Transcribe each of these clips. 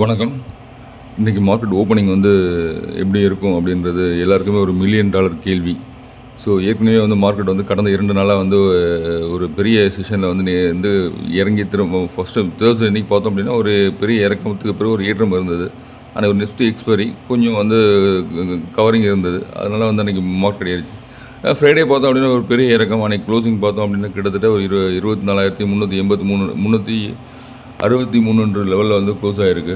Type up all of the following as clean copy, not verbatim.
வணக்கம். இன்றைக்கி market opening வந்து எப்படி இருக்கும் அப்படின்றது எல்லாருக்குமே ஒரு மில்லியன் டாலர் கேள்வி. ஸோ ஏற்கனவே வந்து மார்க்கெட் வந்து கடந்த 2 நாளாக வந்து ஒரு பெரிய செஷனில் வந்து இறங்கி திரும்ப ஃபஸ்ட்டு தேர்ஸ்டே அன்றைக்கி பார்த்தோம் அப்படின்னா ஒரு பெரிய இறக்கத்துக்கு பிறகு ஒரு ஏற்றம் இருந்தது. ஆனால் ஒரு நிஃப்டி எக்ஸ்பைரி கொஞ்சம் வந்து கவரிங் இருந்தது. அதனால் வந்து அன்றைக்கி மார்க்கெட் ஏறிச்சு. ஃப்ரைடே பார்த்தோம் அப்படின்னா ஒரு பெரிய இறக்கம். அன்றைக்கி க்ளோசிங் பார்த்தோம் அப்படின்னா கிட்டத்தட்ட ஒரு 24,363 லெவலில் வந்து க்ளோஸ் ஆகிருக்கு.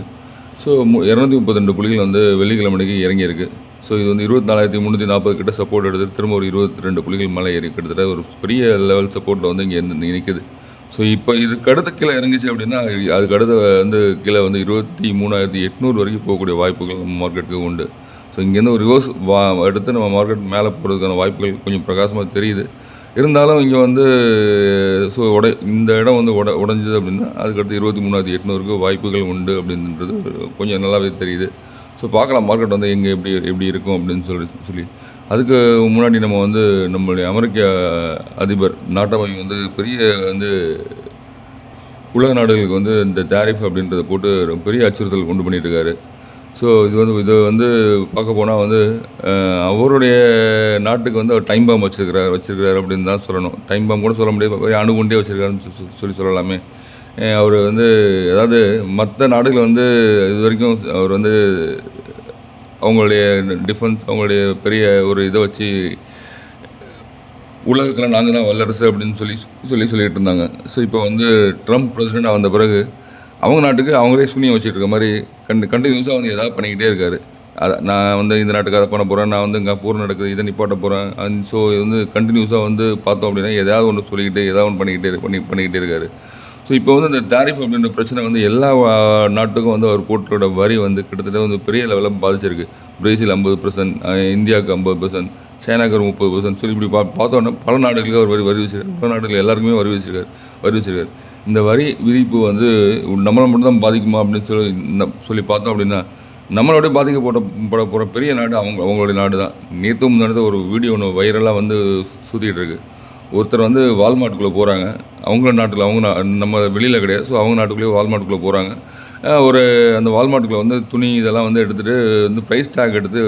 ஸோ 232 புள்ளிகள் வந்து வெள்ளிக்கிழமைக்கு இறங்கியிருக்கு. ஸோ இது வந்து 24,340 கிட்ட சப்போர்ட் எடுத்து திரும்ப ஒரு 22 புள்ளிகள் மேலே ஏறி கிட்டத்தட்ட ஒரு பெரிய லெவல் சப்போர்ட்டில் வந்து இங்கே நிற்குது. ஸோ இப்போ இதுக்கு அடுத்த கீழே இறங்கிச்சு அப்படின்னா அதுக்கு அடுத்த வந்து கீழே வந்து 23,800 வரைக்கும் போகக்கூடிய வாய்ப்புகள் நம்ம மார்க்கெட்டுக்கு உண்டு. ஸோ இங்கேருந்து ஒரு ரிவர்ஸ் எடுத்து நம்ம மார்க்கெட் மேலே போகிறதுக்கான வாய்ப்புகள் கொஞ்சம் பிரகாசமாக தெரியுது. இருந்தாலும் இங்கே வந்து ஸோ இந்த இடம் வந்து உடஞ்சிது அப்படின்னா அதுக்கடுத்து 23,800க்கு வாய்ப்புகள் உண்டு அப்படின்றது கொஞ்சம் நல்லாவே தெரியுது. ஸோ பார்க்கலாம் மார்க்கெட் வந்து எங்கே எப்படி இருக்கும் அப்படின்னு சொல்லி அதுக்கு முன்னாடி நம்ம வந்து நம்மளுடைய அமெரிக்க அதிபர் நாட்டாமை வந்து பெரிய வந்து உலக நாடுகளுக்கு வந்து இந்த டேரிஃப் அப்படின்றத போட்டு பெரிய அச்சுறுத்தல் கொண்டு பண்ணிட்டு இருக்காரு. ஸோ இது வந்து பார்க்க போனால் வந்து அவருடைய நாட்டுக்கு வந்து அவர் டைம் பாம் வச்சுருக்கிறார் அப்படின்னு தான் சொல்லணும். டைம் பாம் கூட சொல்ல முடியாது, அணுகுண்டே வச்சுருக்காருன்னு சொல்லலாமே. அவர் வந்து அதாவது மற்ற நாடுகள் வந்து இது வரைக்கும் அவர் வந்து அவங்களுடைய டிஃபென்ஸ் அவங்களுடைய பெரிய ஒரு இதை வச்சு உலகத்தில் நாங்கள் தான் வல்லரசு அப்படின்னு சொல்லிட்டு இருந்தாங்க. ஸோ இப்போ வந்து ட்ரம்ப் பிரசிடென்ட் வந்த பிறகு அவங்க நாட்டுக்கு அவங்களே சூனியம் வச்சுட்டு இருக்க மாதிரி கண்டினியூஸாக வந்து எதாவது பண்ணிக்கிட்டே இருக்காரு. அதை நான் வந்து இந்த நாட்டுக்கு அதை பண்ண போகிறேன், நான் வந்து இங்கே போர் நடக்குது இதை நிப்பாட்ட போகிறேன். ஸோ இது வந்து கண்டினியூஸாக வந்து பார்த்தோம் அப்படின்னா ஏதாவது ஒன்று சொல்லிக்கிட்டு ஏதாவது ஒன்று பண்ணிக்கிட்டே இருக்காரு. ஸோ இப்போ வந்து இந்த டேரிஃப் அப்படின்ற பிரச்சனை வந்து எல்லா நாட்டுக்கும் வந்து அவர் போட்டோட வரி வந்து கிட்டத்தட்ட வந்து பெரிய லெவலில் பாதிச்சிருக்கு. பிரேசில் 50%, இந்தியாவுக்கு 50%, சைனாக்கு ஒரு 30% சொல்லி இப்படி பார்த்தோன்னா பல நாடுகளுக்கு அவர் வரி வச்சிருக்காரு. பல நாடுகள் எல்லாருக்குமே வரி வச்சிருக்காரு. இந்த வரி விதிப்பு வந்து நம்மளை மட்டும் தான் பாதிக்குமா அப்படின்னு சொல்லி பார்த்தோம் அப்படின்னா நம்மளோடய பாதிக்கப்பட போகிற பெரிய நாடு அவங்களுடைய நாடு தான். நேற்று முன்னாடி ஒரு வீடியோ ஒன்று வைரலாக வந்து சுற்றிக்கிட்டு இருக்குது. ஒருத்தர் வந்து வால்மார்ட்டுக்குள்ளே போகிறாங்க. அவங்க நாட்டில் நம்ம வெளியில் கிடையாது. ஸோ அவங்க நாட்டுக்குள்ளேயே வால்மார்ட்டுக்குள்ளே போகிறாங்க. அந்த வால்மார்ட்டுக்குள்ளே வந்து துணி இதெல்லாம் வந்து எடுத்துகிட்டு வந்து ப்ரைஸ் டேக் எடுத்து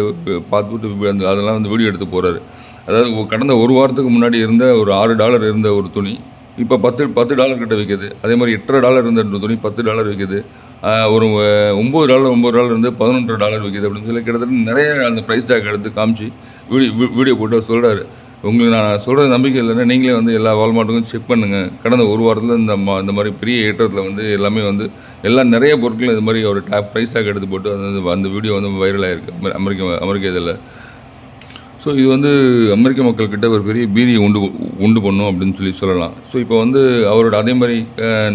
பார்த்துட்டு அதெல்லாம் வந்து வீடியோ எடுத்து போகிறாரு. அதாவது கடந்த ஒரு வாரத்துக்கு முன்னாடி இருந்த ஒரு $6 இருந்த ஒரு துணி இப்போ $10 கிட்ட விற்கிது. அதே மாதிரி $8 இருந்த துணி $10 விற்கிது. ஒரு $9 இருந்து $11 விற்கிது அப்படின்னு சொல்லி கிட்டத்தட்ட நிறைய அந்த ப்ரைஸ் டேக் எடுத்து காமிச்சு வீடியோ போட்டு சொல்கிறாரு. உங்களுக்கு நான் சொல்கிறது நம்பிக்கை இல்லைன்னா நீங்களே வந்து எல்லா வால்மார்ட்டுக்கும் செக் பண்ணுங்கள். கடந்த ஒரு வாரத்தில் இந்த மாதிரி பெரிய ஏற்றத்தில் வந்து எல்லாமே வந்து நிறைய பொருட்கள் இது மாதிரி ஒரு ப்ரைஸ் டேக் எடுத்து போட்டு அந்த வீடியோ வந்து வைரலாக இருக்குது அமெரிக்க இதில். ஸோ இது வந்து அமெரிக்க மக்கள்கிட்ட ஒரு பெரிய பீதியை உண்டு பண்ணும் அப்படின்னு சொல்லலாம். ஸோ இப்போ வந்து அவரோட அதே மாதிரி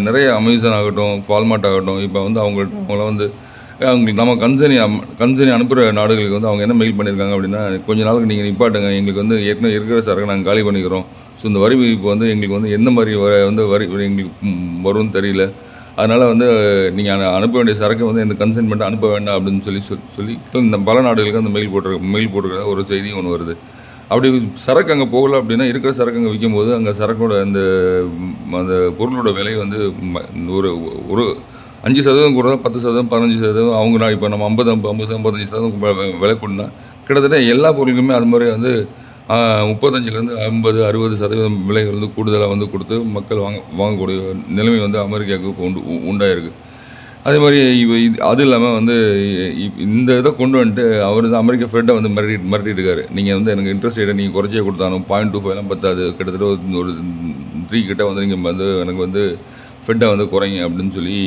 நிறைய அமேசான் ஆகட்டும், வால்மார்ட் ஆகட்டும், இப்போ வந்து அவங்கள வந்து அவங்களுக்கு நம்ம கன்சனி அனுப்புகிற நாடுகளுக்கு வந்து அவங்க என்ன மெயில் பண்ணியிருக்காங்க அப்படின்னா, கொஞ்ச நாளுக்கு நீங்கள் நிப்பாட்டுங்க, எங்களுக்கு வந்து ஏற்கனவே இருக்கிற சரக்கு நாங்கள் காலி பண்ணிக்கிறோம். ஸோ இந்த வரி விதிப்பு வந்து எங்களுக்கு வந்து எந்த மாதிரி வரி எங்களுக்கு வரும்னு தெரியல. அதனால் வந்து நீங்கள் அனுப்ப வேண்டிய சரக்கை வந்து இந்த கன்சைன்மெண்ட்டை அனுப்ப வேண்டாம் அப்படின்னு சொல்லி இந்த பல நாடுகளுக்கு அந்த மெயில் போட்டிருக்கிற ஒரு செய்தி ஒன்று வருது. அப்படி சரக்கு அங்கே போகலை அப்படின்னா இருக்கிற சரக்கு அங்கே விற்கும்போது அங்கே சரக்கோட அந்த பொருளோட விலை வந்து ஒரு 5% கூட 10%, 15% அவங்க இப்போ நம்ம 55% விலை கொடுனா கிட்டத்தட்ட எல்லா பொருளுக்குமே அது மாதிரி வந்து 35% 50, 60% விலை வந்து கூடுதலாக வந்து கொடுத்து மக்கள் வாங்கக்கூடிய நிலைமை வந்து அமெரிக்காவுக்கு உண்டாயிருக்கு. அதே மாதிரி அது இல்லாமல் வந்து இந்த இதை கொண்டு வந்துட்டு அவர் தான் அமெரிக்கா ஃபெட்டை வந்து மிரட்டிட்டு இருக்காரு. நீங்கள் வந்து எனக்கு இன்ட்ரெஸ்ட் ரேட்டை நீங்கள் குறைச்சே கொடுத்தாலும் 0.25 பத்தாது, கிட்டத்தட்ட ஒரு 3 கிட்ட வந்து நீங்கள் வந்து எனக்கு வந்து ஃபெட்டை வந்து குறைங்க அப்படின்னு சொல்லி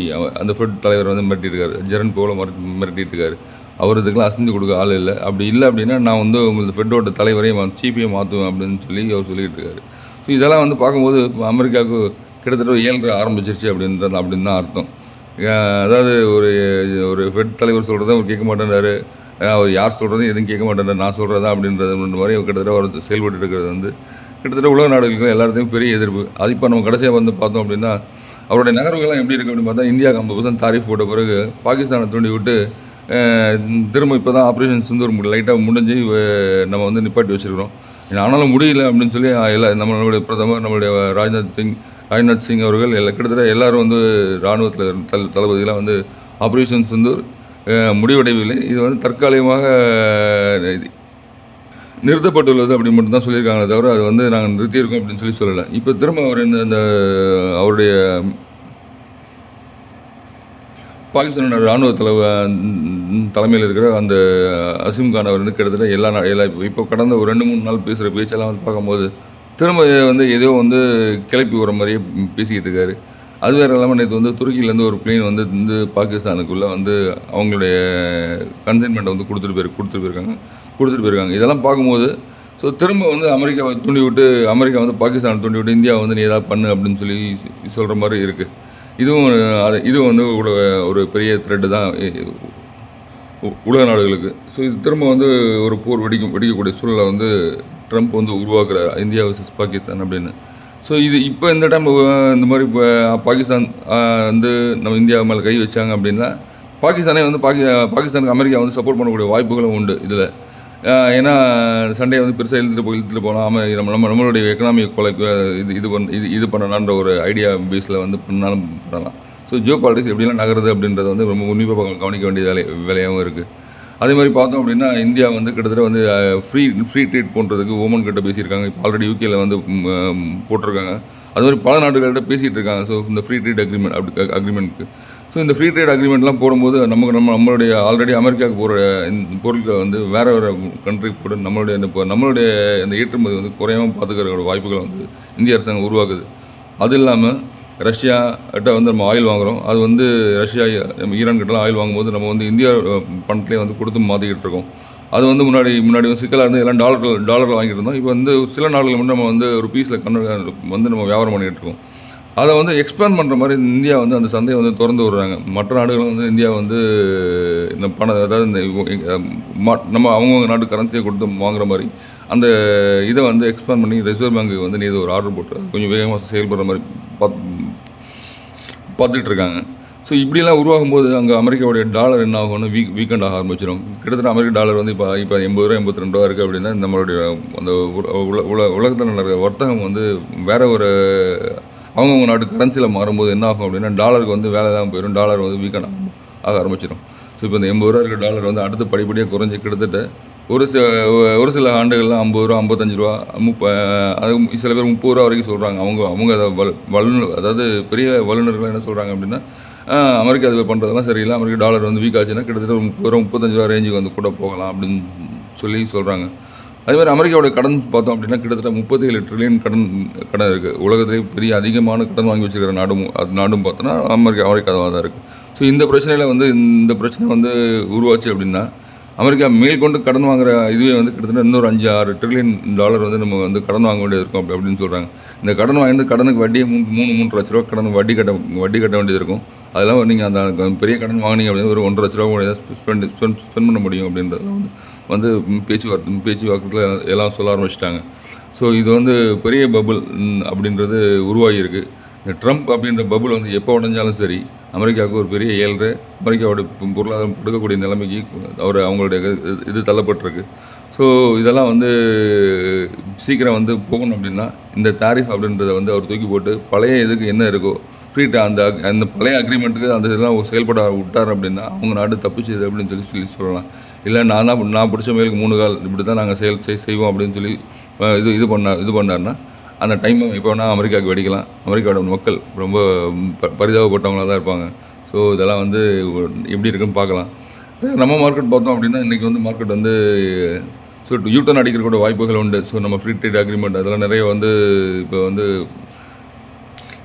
அந்த ஃபெட் தலைவர் வந்து மிரட்டியிருக்காரு. ஜெரன் பவுலை மிரட்டிட்டு இருக்காரு. அவர் இதுக்கெல்லாம் அசந்து கொடுக்க ஆள் இல்லை. அப்படி இல்லை அப்படின்னா நான் வந்து உங்களுக்கு ஃபெட்டோட தலைவரையும் சீஃபையும் மாற்றுவேன் அப்படின்னு சொல்லி அவர் சொல்லிகிட்டு இருக்காரு. ஸோ இதெல்லாம் வந்து பார்க்கும்போது அமெரிக்காவுக்கு கிட்டத்தட்ட 7 ஆரம்பிச்சிருச்சு அப்படின்னு தான் அர்த்தம். அதாவது ஒரு ஃபெட் தலைவர் சொல்கிறத அவர் கேட்க மாட்டேன்றாரு. அவர் யார் சொல்கிறதும் எதுவும் கேட்க மாட்டேன்றார், நான் சொல்கிறதா அப்படின்ற மாதிரி கிட்டத்தட்ட அவர் செயல்பட்டு இருக்கிறது வந்து கிட்டத்தட்ட உலக நாடுகளுக்கு எல்லாத்தையும் பெரிய எதிர்ப்பு. அது இப்போ நம்ம கடைசியாக வந்து பார்த்தோம் அப்படின்னா அவருடைய நகர்வுகள்லாம் எப்படி இருக்குது அப்படின்னு பார்த்தா இந்தியாவுக்கு 50% தாரிஃப் போட்ட பிறகு பாகிஸ்தானை தூண்டி விட்டு திரும்ப இப்போ தான் ஆப்ரேஷன் சிந்தூர் லைட்டாக முடிஞ்சு நம்ம வந்து நிப்பாட்டி வச்சுருக்கிறோம். ஆனாலும் முடியல அப்படின்னு சொல்லி நம்மளுடைய பிரதமர் நம்மளுடைய ராஜ்நாத் சிங் அவர்கள் கிட்டத்தட்ட எல்லோரும் வந்து இராணுவத்தில் தளபதியெலாம் வந்து ஆப்ரேஷன் சிந்தூர் முடிவடையவில்லை. இது வந்து தற்காலிகமாக நிறுத்தப்பட்டுள்ளது அப்படி மட்டும்தான் சொல்லியிருக்காங்களே தவிர அது வந்து நாங்கள் நிறுத்தியிருக்கோம் அப்படின்னு சொல்லலை. இப்போ திரும்ப அவர் இந்த அவருடைய பாகிஸ்தானோட இராணுவ தலைமையில் இருக்கிற அந்த அசீம் கான் அவர் வந்து கிட்டத்தட்ட எல்லா இப்போ கடந்த ஒரு 2-3 நாள் பேசுகிற பேச்செல்லாம் வந்து பார்க்கும்போது திரும்ப வந்து ஏதோ வந்து கிளப்பி வர மாதிரியே பேசிக்கிட்டு இருக்காரு. அது வேறு இல்லாமல் நேற்று வந்து துருக்கியிலேருந்து ஒரு பிளேன் வந்து பாகிஸ்தானுக்குள்ளே வந்து அவங்களுடைய கன்சைன்மெண்ட்டை வந்து கொடுத்துட்டு போயிருக்காங்க. இதெல்லாம் பார்க்கும்போது ஸோ திரும்ப வந்து அமெரிக்காவை அமெரிக்கா வந்து பாகிஸ்தானை தூண்டி விட்டு இந்தியாவை வந்து நீ ஏதாவது பண்ணு அப்படின்னு சொல்லி சொல்கிற மாதிரி இருக்குது. இதுவும் வந்து ஒரு பெரிய த்ரெட்டு தான் உலக நாடுகளுக்கு. ஸோ இது திரும்ப வந்து ஒரு போர் வெடிக்கக்கூடிய சூழலை வந்து ட்ரம்ப் வந்து உருவாக்குறார், இந்தியா வர்சஸ் பாகிஸ்தான் அப்படின்னு. ஸோ இப்போ இந்த டைம் இந்த மாதிரி இப்போ பாகிஸ்தான் வந்து நம்ம இந்தியா மேலே கை வச்சாங்க அப்படின்னா பாகிஸ்தானே வந்து பாகிஸ்தானுக்கு அமெரிக்கா வந்து சப்போர்ட் பண்ணக்கூடிய வாய்ப்புகளும் உண்டு இதில். ஏன்னா சண்டையை வந்து பெருசாக இழுத்துட்டு போகலாம், நம்மளுடைய எக்கனாமிக் கொலைக்கு இது பண்ணலான்ற ஒரு ஐடியா பேஸில் வந்து பண்ணலாம். ஸோ ஜியோ பாலிட்டிக்ஸ் எப்படிலாம் நகருது அப்படின்றது வந்து ரொம்ப உன்னிப்பாக கவனிக்க வேண்டிய வேலையாகவும் இருக்குது. அதே மாதிரி பார்த்தோம் அப்படின்னா இந்தியா வந்து கிட்டத்தட்ட வந்து ஃப்ரீ ட்ரேட் போன்றதுக்கு ஓமன் கிட்ட பேசியிருக்காங்க. இப்போ ஆல்ரெடி யூகேல வந்து போட்டிருக்காங்க. அது மாதிரி பல நாடுகள்கிட்ட பேசிகிட்டு இருக்காங்க. ஸோ இந்த ஃப்ரீ ட்ரேட் அக்ரிமெண்ட்டுக்கு ஸோ இந்த ஃப்ரீ ட்ரேட் அக்ரிமெண்ட்லாம் போடும்போது நம்மளுடைய ஆல்ரெடி அமெரிக்காவுக்கு போகிற பொருட்களை வந்து வேறு கண்ட்ரிக்கு போட்டு நம்மளுடைய அந்த ஏற்றுமதி வந்து குறையாமல் பார்த்துக்கிற வாய்ப்புகளை வந்து இந்திய அரசாங்கம் உருவாக்குது. அது இல்லாமல் ரஷ்யாட்ட வந்து நம்ம ஆயில் வாங்குகிறோம். அது வந்து ரஷ்யா ஈரான் கிட்டலாம் ஆயில் வாங்கும்போது நம்ம வந்து இந்தியா பணத்திலே வந்து கொடுத்து மாற்றிக்கிட்டு இருக்கோம். அது வந்து முன்னாடி வந்து சிக்கலாக இருந்து எல்லாம் டாலரில் வாங்கிட்டு இருந்தோம். இப்போ வந்து சில நாடுகள் மட்டும் நம்ம வந்து ருபீஸில் வந்து நம்ம வியாபாரம் பண்ணிகிட்டு இருக்கோம். அதை வந்து எக்ஸ்பேண்ட் பண்ணுற மாதிரி இந்தியா வந்து அந்த சந்தையை வந்து திறந்து விடுறாங்க. மற்ற நாடுகளும் வந்து இந்தியா வந்து இந்த அதாவது இந்த நம்ம அவங்கவுங்க நாட்டு கரன்சியை கொடுத்து வாங்குற மாதிரி அந்த இதை வந்து எக்ஸ்பேண்ட் பண்ணி ரிசர்வ் பேங்க்கு வந்து நீ ஒரு ஆர்டர் போட்டு கொஞ்சம் வேகமாக செயல்படுற மாதிரி பார்த்துட்டு இருக்காங்க. ஸோ இப்படிலாம் உருவாகும்போது அங்கே அமெரிக்காவுடைய டாலர் என்ன ஆகும்னு வீக்கெண்ட் ஆக ஆரம்பிச்சிடும். கிட்டத்தட்ட அமெரிக்க டாலர் வந்து இப்போ 80 ரூபா 82 ரூபா இருக்குது அப்படின்னா நம்மளுடைய அந்த உலகத்தில் நடக்கிற வர்த்தகம் வந்து வேற ஒரு அவங்கவுங்க நாட்டு கரன்சியில் மாறும்போது என்ன ஆகும் அப்படின்னா டாலருக்கு வந்து வேலை தான் போயிடும். டாலர் வந்து வீக்கெண்ட் ஆக ஆரம்பிச்சிடும். ஸோ இப்போ இந்த 80 ரூபா இருக்கிற டாலர் வந்து அடுத்து படிப்படியாக குறைஞ்சி கிட்டத்தட்ட ஒரு சில ஆண்டுகள்லாம் 50 ரூபா 55 ரூபா அது சில பேர் 30 ரூபா வரைக்கும் சொல்கிறாங்க. அவங்க அதை அதாவது பெரிய வல்லுநர்கள் என்ன சொல்கிறாங்க அப்படின்னா அமெரிக்கா அது பண்ணுறதெல்லாம் சரியில்லை, அமெரிக்க டாலர் வந்து வீக் ஆச்சுன்னா கிட்டத்தட்ட ஒரு 30 ரூபா 35 ரூபா ரேஞ்சுக்கு வந்து கூட போகலாம் அப்படின்னு சொல்லி சொல்கிறாங்க. அதேமாதிரி அமெரிக்காவோட கடன் பார்த்தோம் அப்படின்னா கிட்டத்தட்ட 37 ட்ரில்லியன் கடன் இருக்குது. உலகத்திலே பெரிய அதிகமான கடன் வாங்கி வச்சுருக்கிற நாடும் பார்த்தோன்னா அமெரிக்கா தான் இருக்குது. ஸோ இந்த பிரச்சனை வந்து உருவாச்சு அப்படின்னா அமெரிக்கா மேற்கொண்டு கடன் வாங்குற இதுவே வந்து கிட்டத்தட்ட இன்னொரு 5-6 ட்ரில்லியன் டாலர் வந்து நம்ம வந்து கடன் வாங்க வேண்டியது இருக்கும் அப்படின்னு சொல்கிறாங்க. இந்த கடன் வாங்கிட்டு கடனுக்கு வட்டியே 3 லட்ச ரூபா கடன் வட்டி கட்ட வேண்டியது இருக்கும். அதெல்லாம் நீங்கள் அந்த பெரிய கடன் வாங்கினீங்க அப்படின்னு ஒரு 1.5 லட்ச ரூபா ஸ்பெண்ட் பண்ண முடியும் அப்படின்றத வந்து பேச்சுவார்த்தையில் எல்லாம் சொல்ல ஆரம்பிச்சிட்டாங்க. ஸோ இது வந்து பெரிய பபுள் அப்படின்றது உருவாகியிருக்கு. இந்த ட்ரம்ப் அப்படின்ற பபுள் வந்து எப்போ உடஞ்சாலும் சரி அமெரிக்காவுக்கு ஒரு பெரிய ஏழ்ரை, அமெரிக்காவோட பொருளாதாரம் கொடுக்கக்கூடிய நிலைமைக்கு அவங்களுடைய இது தள்ளப்பட்டிருக்கு. ஸோ இதெல்லாம் வந்து சீக்கிரம் வந்து போகணும் அப்படின்னா இந்த தாரிஃப் அப்படின்றத வந்து அவர் தூக்கி போட்டு பழைய இதுக்கு என்ன இருக்கோ அந்த பழைய அக்ரிமெண்ட்டுக்கு அந்த இதெல்லாம் செயல்பட விட்டார் அப்படின்னா அவங்க நாடு தப்பிச்சது அப்படின்னு சொல்லலாம். இல்லை நான் பிடிச்ச மேலுக்கு 3 கால் இப்படி தான் நாங்கள் செய்வோம் அப்படின்னு சொல்லி இது பண்ணார்னா அந்த டைமை எப்போ வேணால் அமெரிக்காவுக்கு வெடிக்கலாம். அமெரிக்காவோட மக்கள் ரொம்ப பரிதாபப்பட்டவங்களாக தான் இருப்பாங்க. ஸோ இதெல்லாம் வந்து எப்படி இருக்குன்னு பார்க்கலாம். நம்ம மார்க்கெட் பார்த்தோம் அப்படின்னா இன்றைக்கி வந்து மார்க்கெட் வந்து ஸோ யூட்டர்ன் அடிக்கிற கூட வாய்ப்புகள் உண்டு. ஸோ நம்ம ஃப்ரீ ட்ரேட் அக்ரிமெண்ட் அதெல்லாம் நிறைய வந்து இப்போ வந்து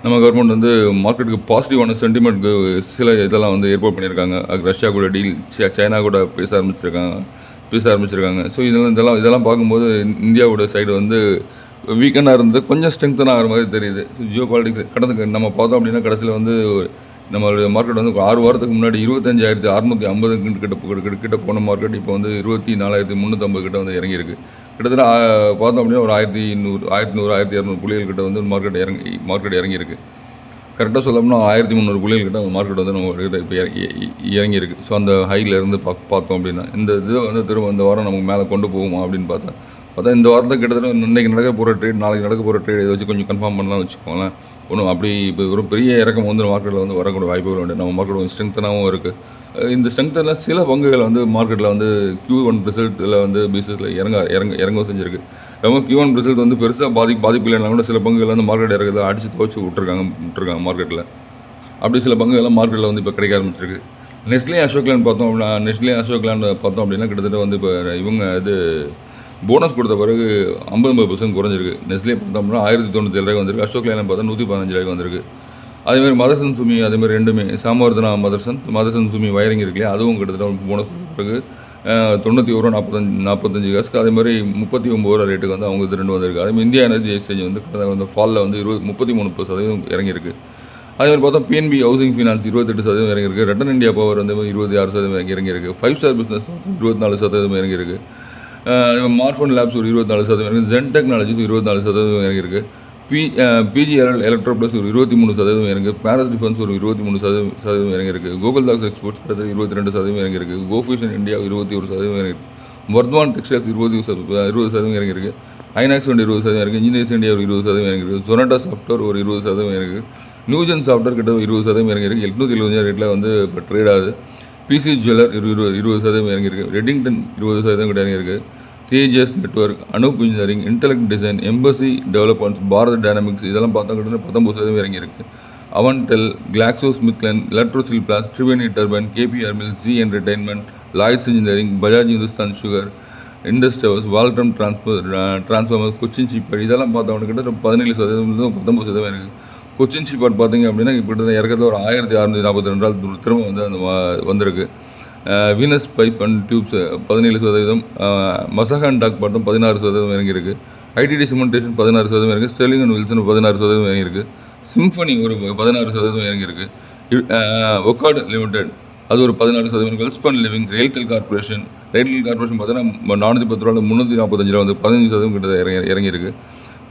நம்ம கவர்மெண்ட் வந்து மார்க்கெட்டுக்கு பாசிட்டிவான சென்டிமெண்ட்டுக்கு சில இதெல்லாம் வந்து ஏற்பாடு பண்ணியிருக்காங்க. ரஷ்யா கூட டீல், சைனா கூட பேச ஆரம்பிச்சிருக்காங்க. ஸோ இதெல்லாம் பார்க்கும்போது இந்தியாவோட சைடு வந்து வீக்கெண்டாக இருந்தது கொஞ்சம் ஸ்ட்ரென்த்தன் ஆகிற மாதிரி தெரியுது. ஜியோ பாலிட்டிக்ஸ் கடந்துக்கு நம்ம பார்த்தோம் அப்படின்னா கடைசியில் வந்து நம்மளுடைய மார்க்கெட் வந்து 6 வாரத்துக்கு முன்னாடி 25,650 கிட்ட போன மார்க்கெட் இப்போ வந்து 24,350 கிட்ட வந்து இறங்கியிருக்கு. கிட்டத்தட்ட பார்த்தோம் அப்படின்னா ஒரு 1100 1200 புள்ளிகள் கிட்ட வந்து மார்க்கெட் இறங்கியிருக்கு. கரெக்டாக சொல்லணும்னா 1300 புள்ளிகள் கிட்ட மார்க்கெட் வந்து நம்ம கிட்ட இப்போ இறங்கியிருக்கு. ஸோ அந்த ஹைலேருந்து பார்த்தோம் அப்படின்னா இந்த இது வந்து திரும்ப இந்த வாரம் நமக்கு மேலே கொண்டு போகுமா அப்படின்னு பார்த்தா இந்த வாரத்தில் கிட்டத்தட்ட இன்றைக்கி நடக்க போகிற ட்ரேட் நாளைக்கு நடக்க போகிற ட்ரேட் இதை வச்சு கொஞ்சம் கன்ஃபார்ம் பண்ணலாம் வச்சுக்கோங்களேன். ஒன்றும் அப்படி இப்போ ஒரு பெரிய இறக்கம் வந்து மார்க்கெட்டில் வந்து வரக்கூடிய வாய்ப்புகள் உண்டு. நம்ம மார்க்கெட் கொஞ்சம் ஸ்ட்ரென்த்தனாகவும் இருக்குது. இந்த ஸ்ட்ரென்த்தெல்லாம் சில பங்குகள் வந்து மார்க்கெட்டில் வந்து Q1 ரிசல்ட்டில் வந்து பிசினஸில் இறங்கவும் செஞ்சுருக்கு. ரொம்ப Q1 ரிசல்ட் வந்து பெருசாக பாதிப்பு இல்லைனா கூட சில பங்குகள் வந்து மார்க்கெட் இறக்கத்தில் அடித்து துவச்சி விட்டுருக்காங்க மார்க்கெட்டில். அப்படி சில பங்குகள்லாம் மார்க்கெட்டில் வந்து இப்போ கிடைக்க ஆரம்பிச்சிருக்கு. நெஸ்லே அசோக்லேண்ட் பார்த்தோம் அப்படின்னா கிட்டத்தட்ட வந்து இப்போ இவங்க போனஸ் கொடுத்த பிறகு 50% குறைஞ்சிருக்கு. நெஸ்லே பார்த்தோம்னா 1097 வந்திருக்கு. அசோக் லேலண்ட் பார்த்தா 115 வந்திருக்கு. அதேமாதிரி மதர்சன் சுமி அதேமாதிரி ரெண்டுமே சாமவர்தனா மதர்சன் சுமி வயரிங் இருக்கு இல்லையா, அதுவும் கிட்டத்தட்ட போனஸ் கொடுத்த பிறகு 91 ரூபா 45 காசுக்கு அதே மாதிரி 39 ரூபா ரேட்டுக்கு வந்து அவங்க இது ரெண்டு வந்திருக்கு. அதேமாதிரி இந்தியா எனர்ஜி எக்ஸ்சேஞ்ச் வந்து ஃபாலில் வந்து 33% இறங்கியிருக்கு. அதேமாதிரி பார்த்தா பிஎன்பி ஹவுசிங் ஃபினான்ஸ் 28% இறங்கியிருக்கு. ரட்டன் இந்தியா பவர் வந்து 26% இறங்கியிருக்கு. 5 ஸ்டார் பிஸ்னஸ் 24% இறங்கியிருக்கு. மார்ஃபோன் லேப்ஸ் ஒரு 24% இறங்கி, ஜென் டெக்னாலஜிஸ் 24% இறங்கியிருக்கு. பிஜிஆர்எல் எலக்ட்ரோ ப்ளஸ் ஒரு 23% இறங்கி, பாரஸ் டிஃபென்ஸ் ஒரு 23% இறங்கியிருக்கு. கூகுள் டாக்ஸ் எக்ஸ்போர்ட்ஸ் கிட்டத்தட்ட 22% இறங்கியிருக்கு. கோஃபிஷன் இந்தியா 21% இறங்கியிருக்கு. வர்த்மான் டெக்ஸ்டைல்ஸ் 20% இறங்கியிருக்கு. ஐநாக்ஸ் வந்து 20% இறங்கி, இன்ஜினியர்ஸ் இந்தியா ஒரு 20% இறங்கியிருக்கு. சொனாட்டா சாஃப்ட்வேர் ஒரு 20% இறங்கியிருக்கு. நியூஜன் சாஃப்ட்வேர் கிட்ட 20% இறங்கியிருக்கு. 875 ரேட்டில் வந்து இப்போ ட்ரேட் ஆகுது. பிசி ஜுவல்லர் 20% இறங்கியிருக்கு. ரெட்டிங்டன் 20% கிட்ட இறங்கியிருக்கு. Tejas network, Anup engineering, intellect design, embassy developments, Bharat dynamics இதெல்லாம் பார்த்தா கிட்டத்தட்ட 19% இறங்கியிருக்கு. அவன்டெல், கிளாக்ஸோ ஸ்மித்லைன், எலக்ட்ரோசில் பிளாஸ், Triveni turbine, KPR mill, Zee entertainment, Lloyds engineering, Bajaj Hindustan sugar, Indus towers, Voltamp transformers, Cochin shipyard இதெல்லாம் பார்த்தா கிட்டத்தட்ட 17% 19% இருக்குது. கொச்சின் ஷிப்யார்ட் பார்த்தீங்க அப்படின்னா கிட்டத்தட்ட இறக்கத்தில் ஒரு 1642 திரும்ப வந்து அந்த வந்திருக்கு. Venus pipe and tubes 17%, Mazagon dock பார்த்தோம் 16% இறங்கியிருக்கு. ஐடிடி சிமெண்டேஷன் 16% இறங்கி, ஸ்டெர்லிங் அண்ட் வில்சன் 16% இறங்கியிருக்கு. சிம்ஃபனி ஒரு 16% இறங்கியிருக்கு. ஒக்கார்ட் லிமிடெட் அது ஒரு 16%, வெல்ஸ்பன் லிவிங், ரெயில்டெல் கார்பரேஷன் பார்த்தீங்கன்னா 410 ரூபா 345 வந்து 15% கிட்ட இறங்கியிருக்கு.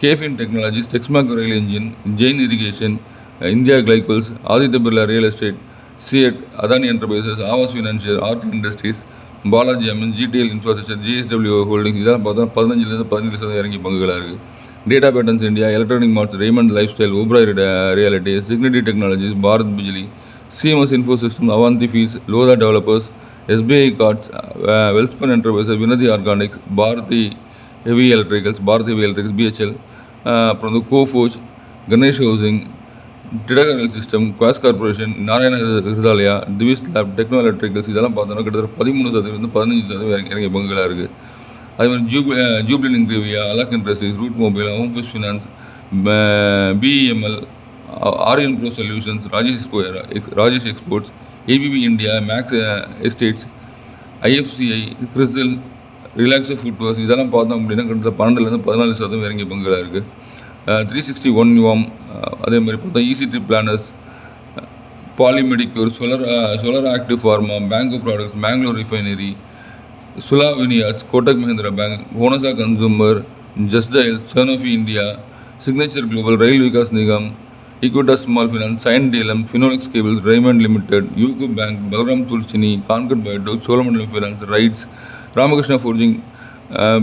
கேஃபின் technologies, Texmaco rail engine, Jain irrigation, India glycols, Aditya Birla real estate, CEAT, Adani enterprises, Aavas financial, Aarti industries, Balaji amines, GTL infrastructure, JSW holdings இதெல்லாம் பார்த்தா 15% இறங்கி பங்குகளாக இருக்குது. Data patterns India, electronic marts, Raymond life style, Oberoi realty, Cigniti technologies, Bharat Bijlee, CMS infosystem, Avanti feeds, Lodha developers, SBI cards, Welspun enterprises, Vinati organics, Bharat heavy electricals, BHEL, அப்புறம் வந்து Coforge, Ganesh housing, டிடகரல் system, Quess corporation, Narayana Hrudayalaya, Divis lab, techno electricals இதெல்லாம் பார்த்தோன்னா கிட்டத்தட்ட 13% 15% இறங்கிய பங்குகளாக இருக்குது. அதே மாதிரி Jubilant Ingrevia, Alok industries, Route mobile, home first finance, BEML, Aurionpro solutions, Rajesh exports, ABB India, Max estates, IFCI, Crystal, Relaxo footwears இதெல்லாம் பார்த்தோம் அப்படின்னா கிட்டத்தட்ட 12% இறங்கிய பங்குகளாக இருக்குது. 361 யுவாம், அதே மாதிரி பார்த்தா இசிடி planners, Polymedicure, solar active pharma, Banco products, Mangalore refinery, Sula vineyards, Kotak Mahindra bank, Honasa consumer, Justdial, Sanofi India, signature global, rail Vikas Nigam, Equitas small finance, Cyient DLM, Finolex cables, Raymond limited, UCO bank, Balram துல்சினி, Concord biotech, Cholamandalam finance, RITES, Ramakrishna forging,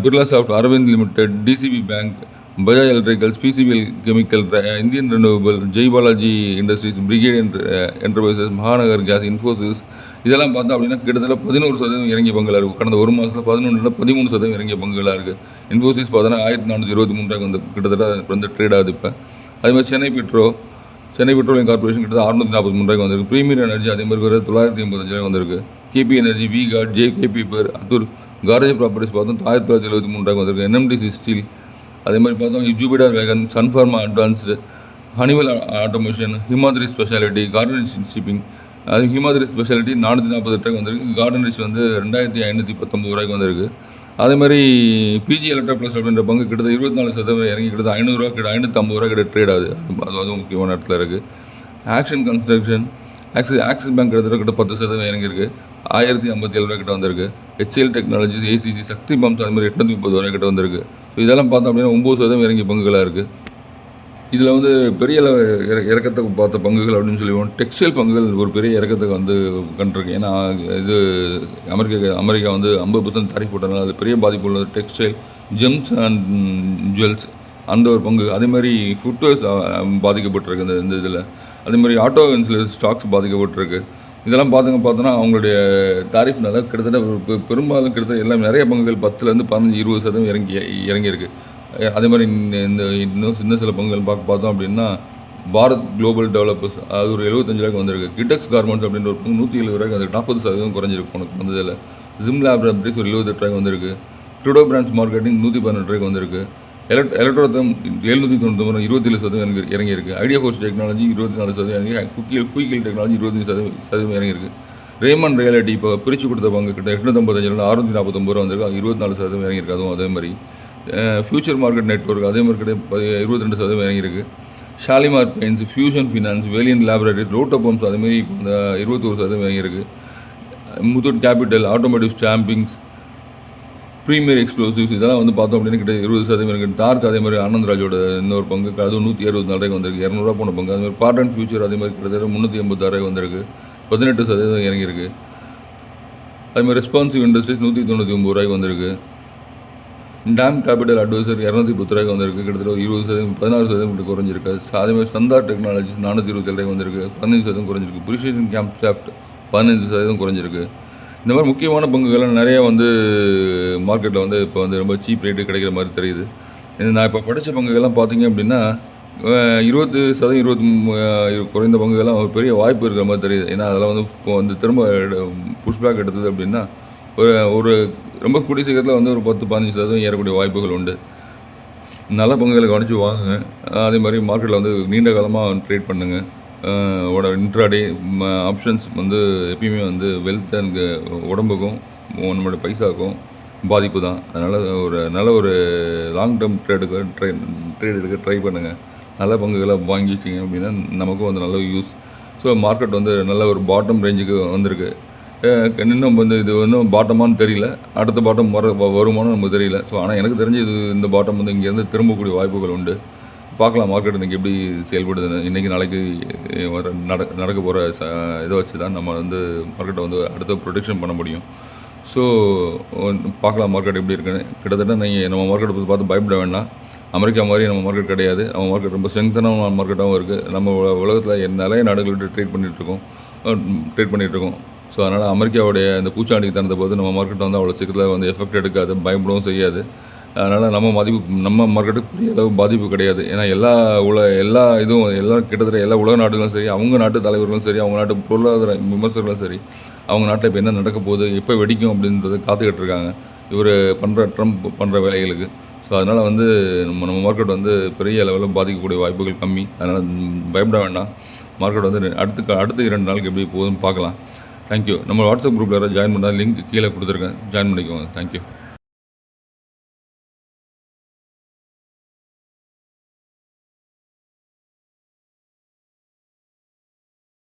Birla soft, Arvind limited, DCB bank, Bajaj electricals, PCBL chemical, Indian renewable, Jai Balaji industries, Brigade enterprises, Mahanagar gas, Infosys இதெல்லாம் பார்த்தா அப்படின்னா கிட்டத்தட்ட 11% இறங்கிய பங்குகளாக இருக்குது. கடந்த ஒரு மாதத்தில் 13% இறங்கிய பங்குகளாக இருக்குது. இன்ஃபோசிஸ் பார்த்தோன்னா 1423 வந்து கிட்டத்தட்ட வந்து ட்ரேட் ஆகுது. இப்போ அதே மாதிரி சென்னை பெட்ரோலியம் கார்பரேஷன் கிட்டத்தட்ட 643 வந்திருக்கு. ப்ரீமியர் எனர்ஜி அதே மாதிரி ஒரு 985 வந்திருக்கு. KP energy, V card, JKP பேர், அத்தூர் காரேஜ் ப்ராப்பர்ட்டிஸ் பார்த்தோம் 1973 வந்திருக்கு. என்எம்டிசி ஸ்டீல், அதே மாதிரி பார்த்தோம் Jupiter wagon, sun pharma advanced, Honeywell automation, Himadri speciality, Garden Reach shipping, அது ஹிமாத்ரி ஸ்பெஷாலிட்டி 448 வந்திருக்கு. கார்டன் ரிச் வந்து 2519 வந்திருக்கு. அதே மாதிரி பிஜி எலக்ட்ரோ ப்ளஸ் அப்படின்ற பங்கு கிட்டத்தட்ட 24% இறங்கி கிட்டத்தட்ட 550 கிட்ட ட்ரேட் ஆகுது. அதுவும் முக்கியமான இடத்துல இருக்குது. ஆக்ஷன் கன்ஸ்ட்ரக்ஷன், ஆக்சிஸ் பேங்க் கிட்டத்தட்ட 10% இறங்கியிருக்கு. 1057 கிட்ட வந்திருக்கு. ஹெச்எல் டெக்னாலஜிஸ், ஏசிசி, சக்தி பம்ப்ஸ் அது மாதிரி 830 கிட்ட வந்திருக்கு. ஸோ இதெல்லாம் பார்த்தோம் அப்படின்னா 9% இறங்கிய பங்குகளாக இருக்குது. இதில் வந்து பெரிய இறக்கத்தை பார்த்த பங்குகள் அப்படின்னு சொல்லுவோம். டெக்ஸ்டைல் பங்குகள் ஒரு பெரிய இறக்கத்தை வந்து கண்டிருக்கு. ஏன்னா இது அமெரிக்கா வந்து 50% தாரி போட்டதுனால அது பெரிய பாதிப்பு உள்ளது. டெக்ஸ்டைல், ஜெம்ஸ் அண்ட் ஜுவல்ஸ், அந்த ஒரு பங்கு. அதேமாதிரி ஃபுட்வேர்ஸ் பாதிக்கப்பட்டிருக்கு இந்த இந்த இதில். அதேமாதிரி ஆட்டோ ஸ்டாக்ஸ் பாதிக்கப்பட்டிருக்கு. இதெல்லாம் பார்த்தோன்னா அவங்களுடைய டாரிஃப்னால கிட்டத்தட்ட பெரும்பாலும் கிட்டத்தட்ட எல்லாம் நிறைய பங்குகள் 10லேருந்து 15-20% இறங்கியிருக்கு. அதேமாதிரி இந்த இன்னும் சின்ன சில பங்குகள் பார்த்தோம் அப்படின்னா பாரத் குளோபல் டெவலப்பர்ஸ் அது ஒரு 75 ரூபாய்க்கு வந்திருக்கு. கிட்டெக்ஸ் கார்மெண்ட்ஸ் அப்படின்ற ஒரு பங்கு 170 ரூபாய்க்கு வந்து 40% குறைஞ்சிருக்கு உனக்கு வந்ததில். ஜிம் லேபரேட்டரிஸ் ஒரு 78 ரூபாய்க்கு வந்திருக்கு. ட்ரூடோ பிரான்ச் மார்க்கெட்டிங் 118 ரூபாய்க்கு வந்திருக்கு. எலக்ட்ரோதம் 799 27% இறங்கியிருக்கு. ஐடியா ஃபோர்ஸ் டெக்னாலஜி 24% இறங்கி, குயிக்கில் டெக்னாலஜி 25% இறங்கியிருக்கு. ரேமன் ரியாலிட்டி இப்போ பிரித்து கொடுத்த பங்கு கிட்ட 855 649 ரூபா வந்திருக்கு. 24% இறங்கியிருக்கு. அதுவும் அதே மாதிரி ஃபியூச்சர் மார்க்கெட் நெட்வொர்க் அதே மாதிரி கிட்ட 22% இறங்கியிருக்கு. Shalimar paints, Fusion finance, Valiant laboratory, Roto pumps அதேமாதிரி இப்போ 21% இறங்கியிருக்கு. Muthoot capital, automotive stampings, Premier explosives இதெல்லாம் வந்து பார்த்தோம் அப்படின்னா கிட்ட 20% இருக்குது. டார்க் அதே மாதிரி ஆனந்த்ராஜோட இன்னொரு பங்கு அதுவும் 164 ரூபாய்க்கு வந்திருக்கு. 200 போன பங்கு. அதே மாதிரி பார்ட் அண்ட் ஃபியூச்சர் அதே மாதிரி கிட்டத்தட்ட 386 ரூபாய்க்கு வந்திருக்கு. 18% இறங்கியிருக்கு. அதேமாதிரி ரெஸ்பான்சிவ் இண்டஸ்ட்ரீஸ் 199 ரூபாய்க்கு வந்திருக்கு. டேம் கேபிட்டல் அட்வைசர் 210 ரூபாய்க்கு வந்திருக்கு. கிட்டத்தட்ட 20% 16% குறைஞ்சிருக்கு. அதேமாதிரி ஸ்டாண்டர்ட் டெக்னாலஜிஸ் 427 ரூபாய்க்கு வந்திருக்கு. 15% குறைஞ்சிருக்கு. பிரிசிஷன் கேம்ப் ஷாஃப்ட் 15% குறைஞ்சிருக்கு. இந்த மாதிரி முக்கியமான பங்குகள்லாம் நிறைய வந்து மார்க்கெட்டில் வந்து இப்போ வந்து ரொம்ப சீப் ரேட்டு கிடைக்கிற மாதிரி தெரியுது. நான் இப்போ படித்த பங்குகள்லாம் பார்த்தீங்க அப்படின்னா 20% குறைந்த பங்குகள்லாம் ஒரு பெரிய வாய்ப்பு இருக்கிற மாதிரி தெரியுது. ஏன்னா அதெல்லாம் வந்து இப்போ வந்து திரும்ப புஷ்பேக் எடுத்தது அப்படின்னா ஒரு ரொம்ப கூடிய சீக்கிரத்தில் வந்து ஒரு 10-15% ஏறக்கூடிய வாய்ப்புகள் உண்டு. நல்ல பங்குகளை கவனித்து வாங்குங்க. அதே மாதிரி மார்க்கெட்டில் வந்து நீண்ட காலமாக ட்ரேட் பண்ணுங்கள். இன்ட்ராடே ஆப்ஷன்ஸ் வந்து எப்பயுமே வந்து வெல்த் அண்ட் உடம்புக்கும் நம்மளோட பைசாவுக்கும் பாதிப்பு தான். அதனால் நல்ல ஒரு லாங் டேர்ம் ட்ரேட் எடுக்க ட்ரை பண்ணுங்கள். நல்ல பங்குகளை வாங்கி வச்சிங்க அப்படின்னா நமக்கும் வந்து நல்ல யூஸ். ஸோ மார்க்கெட் வந்து நல்ல ஒரு பாட்டம் ரேஞ்சுக்கு வந்திருக்கு. இன்னும் வந்து இது இன்னும் பாட்டமானு தெரியல. அடுத்த பாட்டம் வருமானம் நமக்கு தெரியல. ஸோ ஆனால் எனக்கு தெரிஞ்சு இந்த பாட்டம் வந்து இங்கேருந்து திரும்பக்கூடிய வாய்ப்புகள் உண்டு. பார்க்கலாம் மார்க்கெட் இன்றைக்கி எப்படி செயல்படுதுன்னு. இன்றைக்கி நாளைக்கு நடக்க போகிற இதை வச்சு தான் நம்ம வந்து மார்க்கெட்டை வந்து அடுத்த ப்ரொடெக்ஷன் பண்ண முடியும். ஸோ பார்க்கலாம் மார்க்கெட் எப்படி இருக்குன்னு. கிட்டத்தட்ட நீங்கள் நம்ம மார்க்கெட்டை பார்த்து பயப்பட வேண்டாம். அமெரிக்கா மாதிரி நம்ம மார்க்கெட் கிடையாது. நம்ம மார்க்கெட் ரொம்ப ஸ்ட்ரெங்தான மார்க்கெட்டாகவும் இருக்குது. நம்ம உலகத்தில் நிறைய நாடுகள்கிட்ட ட்ரேட் பண்ணிகிட்ருக்கோம். ஸோ அதனால் அமெரிக்காவுடைய இந்த பூச்சாண்டிக்கு தகுந்த போது நம்ம மார்க்கெட்டை வந்து அவ்வளோ சீக்கிரத்தில் வந்து எஃபெக்ட் எடுக்காது, பயப்படவும் செய்யாது. அதனால் நம்ம மார்க்கெட்டுக்கு பெரிய அளவு பாதிப்பு கிடையாது. ஏன்னா எல்லா கிட்டத்தட்ட எல்லா உலக நாடுகளும் சரி, அவங்க நாட்டு தலைவர்களும் சரி, அவங்க நாட்டு பொருளாதார விமர்சகர்களும் சரி, அவங்க நாட்டில் இப்போ என்ன நடக்க போகுது, எப்போ வெடிக்கும் அப்படின்றத காத்துக்கிட்டு இருக்காங்க ட்ரம்ப் பண்ணுற வேலைகளுக்கு. ஸோ அதனால் வந்து நம்ம மார்க்கெட் வந்து பெரிய லெவலில் பாதிக்கக்கூடிய வாய்ப்புகள் கம்மி. அதனால் பயப்பட வேண்டாம். மார்க்கெட் வந்து அடுத்த 2 நாளுக்கு எப்படி போகுதுன்னு பார்க்கலாம். தேங்க்யூ. நம்ம வாட்ஸ்அப் குரூப்பில் யாராவது ஜாயின் பண்ணால் லிங்க் கீழே கொடுத்துருக்கேன். ஜாயின் பண்ணிக்கோங்க. தேங்க்யூ.